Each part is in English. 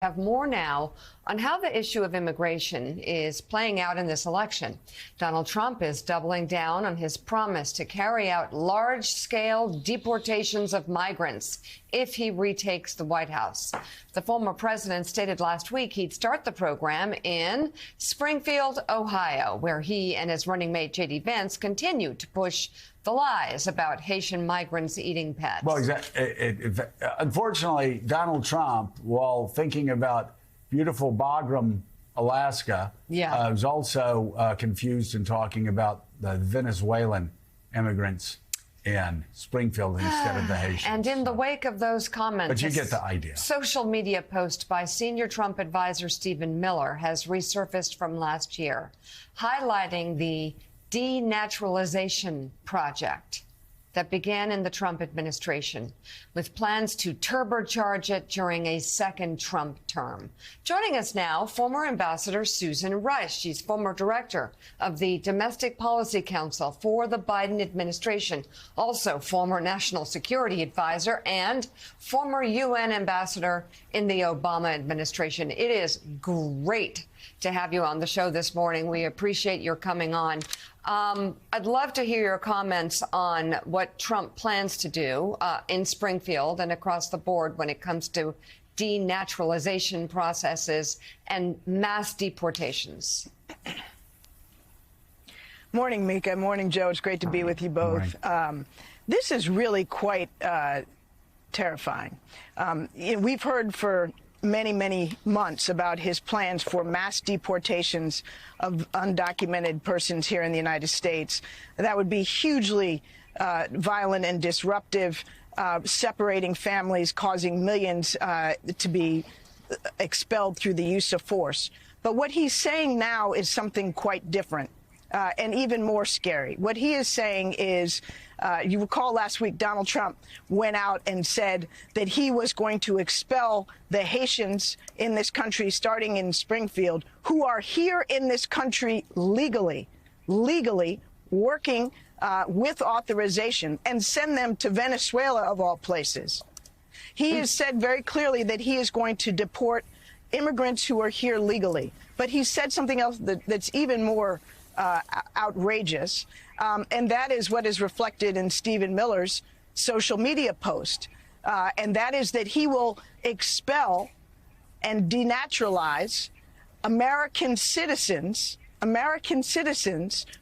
Have more now on how the issue of immigration is playing out in this election. Donald Trump is doubling down on his promise to carry out large-scale deportations of migrants if he retakes the White House. The former president stated last week he'd start the program in Springfield, Ohio, where he and his running mate J.D. Vance continue to push the lies about Haitian migrants eating pets. Well, unfortunately, Donald Trump, while thinking about beautiful Bagram, Alaska, was also confused in talking about the Venezuelan immigrants in Springfield instead of the Haitians. And in the wake of those comments, but you get the idea. Social media post by senior Trump advisor Stephen Miller has resurfaced from last year, highlighting the denaturalization project that began in the Trump administration, with plans to turbocharge it during a second Trump term. Joining us now, former Ambassador Susan Rice. She's former director of the Domestic Policy Council for the Biden administration, also former national security advisor and former UN ambassador in the Obama administration. It is great to have you on the show this morning. We appreciate your coming on. I'd love to hear your comments on what Trump plans to do in Springfield and across the board when it comes to denaturalization processes and mass deportations. Morning, Mika. Morning, Joe. It's great to be with you both. This is really quite terrifying. We've heard for many months about his plans for mass deportations of undocumented persons here in the United States. That would be hugely violent and disruptive, separating families, causing millions to be expelled through the use of force. But what he's saying now is something quite different. And even more scary. What he is saying is, you recall last week, Donald Trump went out and said that he was going to expel the Haitians in this country, starting in Springfield, who are here in this country legally working with authorization, and send them to Venezuela, of all places. He has said very clearly that he is going to deport immigrants who are here legally. But he said something else that's even more outrageous, and that is what is reflected in Stephen Miller's social media post, and that is that he will expel and denaturalize American citizens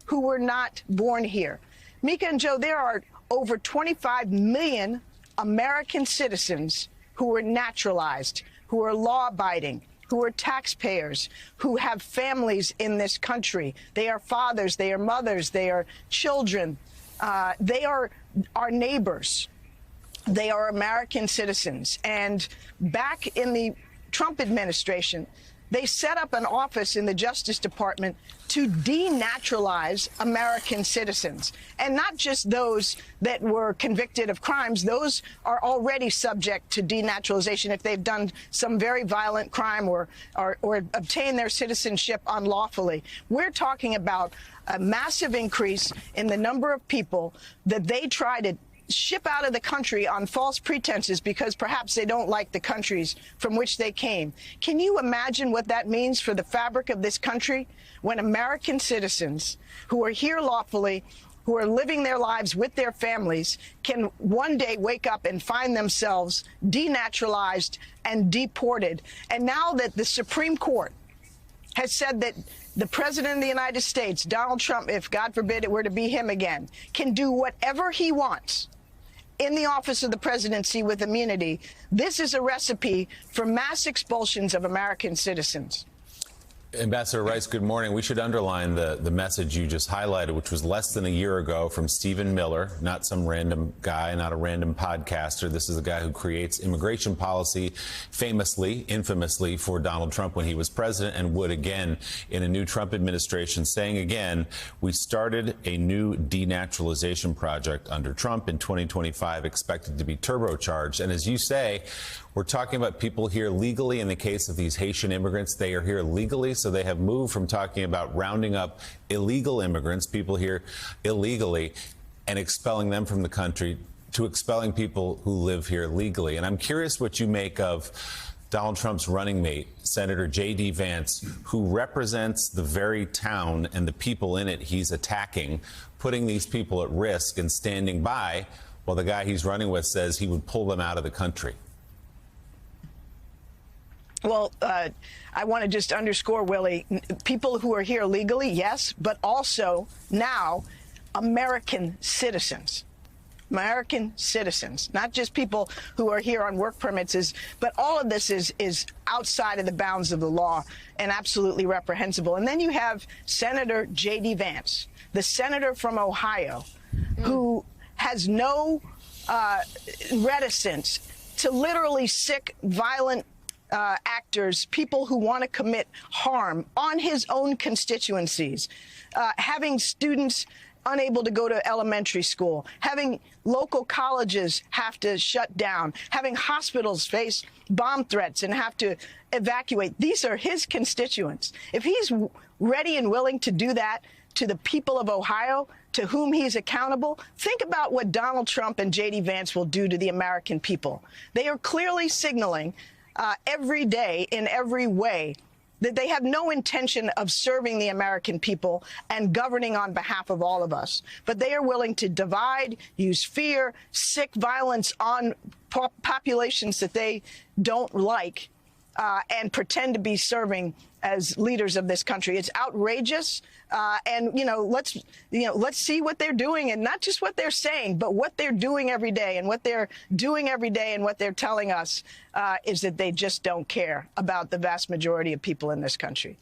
who were not born here. Mika and Joe, there are over 25 million American citizens who were naturalized, who are law-abiding, who are taxpayers, who have families in this country. They are fathers, they are mothers, they are children. They are our neighbors. They are American citizens. And back in the Trump administration, they set up an office in the Justice Department to denaturalize American citizens. And not just those that were convicted of crimes. Those are already subject to denaturalization if they've done some very violent crime or obtained their citizenship unlawfully. We're talking about a massive increase in the number of people that they try to ship out of the country on false pretenses because perhaps they don't like the countries from which they came. Can you imagine what that means for the fabric of this country when American citizens who are here lawfully, who are living their lives with their families, can one day wake up and find themselves denaturalized and deported? And now that the Supreme Court has said that the President of the United States, Donald Trump, if God forbid it were to be him again, can do whatever he wants in the office of the presidency with immunity, this is a recipe for mass expulsions of American citizens. Ambassador Rice, good morning. We should underline the message you just highlighted, which was less than a year ago from Stephen Miller, not some random guy, not a random podcaster. This is a guy who creates immigration policy famously, infamously for Donald Trump when he was president and would again in a new Trump administration, saying again, we started a new denaturalization project under Trump in 2025, expected to be turbocharged. And as you say, we're talking about people here legally. In the case of these Haitian immigrants, they are here legally. So they have moved from talking about rounding up illegal immigrants, people here illegally, and expelling them from the country to expelling people who live here legally. And I'm curious what you make of Donald Trump's running mate, Senator J.D. Vance, who represents the very town and the people in it he's attacking, putting these people at risk and standing by while the guy he's running with says he would pull them out of the country. Well, I want to just underscore, Willie, people who are here legally, yes, but also now American citizens. American citizens, not just people who are here on work permits, but all of this is outside of the bounds of the law and absolutely reprehensible. And then you have Senator J.D. Vance, the senator from Ohio, who has no reticence to literally sick, violent actors, people who want to commit harm on his own constituencies, having students unable to go to elementary school, having local colleges have to shut down, having hospitals face bomb threats and have to evacuate. These are his constituents. If he's ready and willing to do that to the people of Ohio, to whom he's accountable, think about what Donald Trump and J.D. Vance will do to the American people. They are clearly signaling every day in every way that they have no intention of serving the American people and governing on behalf of all of us. But they are willing to divide, use fear, sick violence on populations that they don't like, and pretend to be serving as leaders of this country. It's outrageous. And, let's see what they're doing, and not just what they're saying, but what they're doing every day. And what they're doing every day and what they're telling us is that they just don't care about the vast majority of people in this country.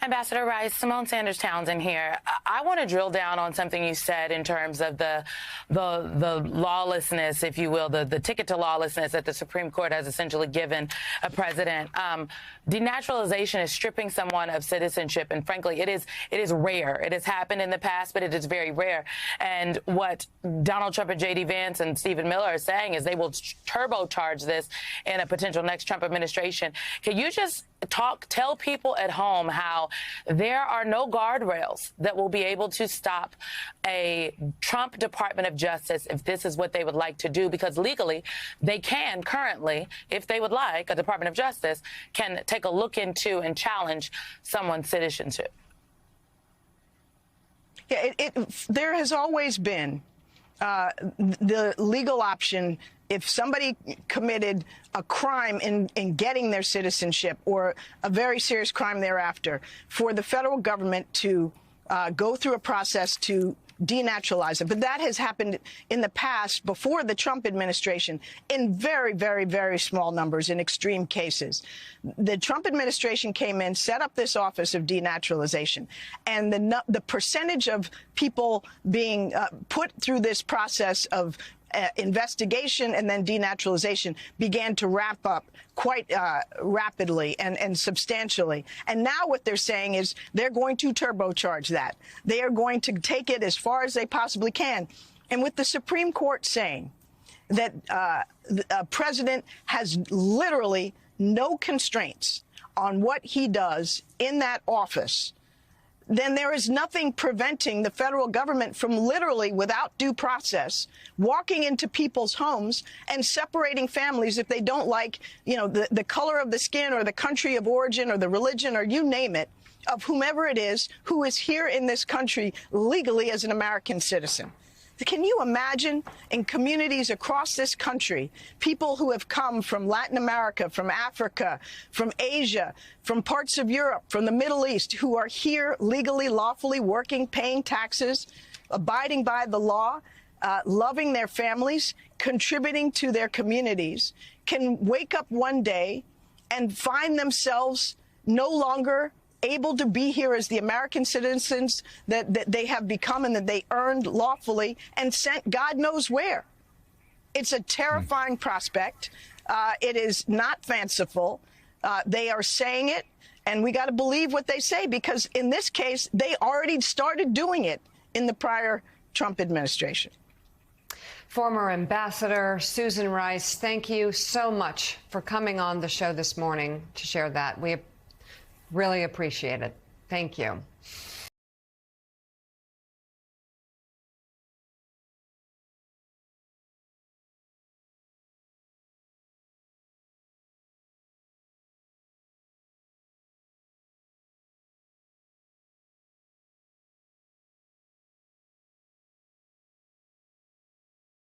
Ambassador Rice, Symone Sanders Townsend here. I want to drill down on something you said in terms of the lawlessness, if you will, the ticket to lawlessness that the Supreme Court has essentially given a president. Denaturalization is stripping someone of citizenship, and frankly, it is rare. It has happened in the past, but it is very rare. And what Donald Trump and J.D. Vance and Stephen Miller are saying is they will turbocharge this in a potential next Trump administration. Can you just tell people at home how there are no guardrails that will be able to stop a Trump Department of Justice if this is what they would like to do? Because legally, they can currently, if they would like, a Department of Justice can take a look into and challenge someone's citizenship. Yeah, there has always been the legal option if somebody committed a crime in getting their citizenship or a very serious crime thereafter, for the federal government to go through a process to denaturalize it. But that has happened in the past, before the Trump administration, in very, very, very small numbers, in extreme cases. The Trump administration came in, set up this office of denaturalization, and the percentage of people being put through this process of investigation and then denaturalization began to wrap up quite rapidly and substantially. And now what they're saying is they're going to turbocharge that. They are going to take it as far as they possibly can. And with the Supreme Court saying that a president has literally no constraints on what he does in that office, then there is nothing preventing the federal government from literally, without due process, walking into people's homes and separating families if they don't like, the color of the skin or the country of origin or the religion or you name it, of whomever it is who is here in this country legally as an American citizen. Can you imagine in communities across this country, people who have come from Latin America, from Africa, from Asia, from parts of Europe, from the Middle East, who are here legally, lawfully working, paying taxes, abiding by the law, loving their families, contributing to their communities, can wake up one day and find themselves no longer able to be here as the American citizens that they have become and that they earned lawfully and sent God knows where. It's a terrifying prospect. It is not fanciful. They are saying it, and we got to believe what they say, because in this case, they already started doing it in the prior Trump administration. Former Ambassador Susan Rice, thank you so much for coming on the show this morning to share that. We really appreciate it. Thank you.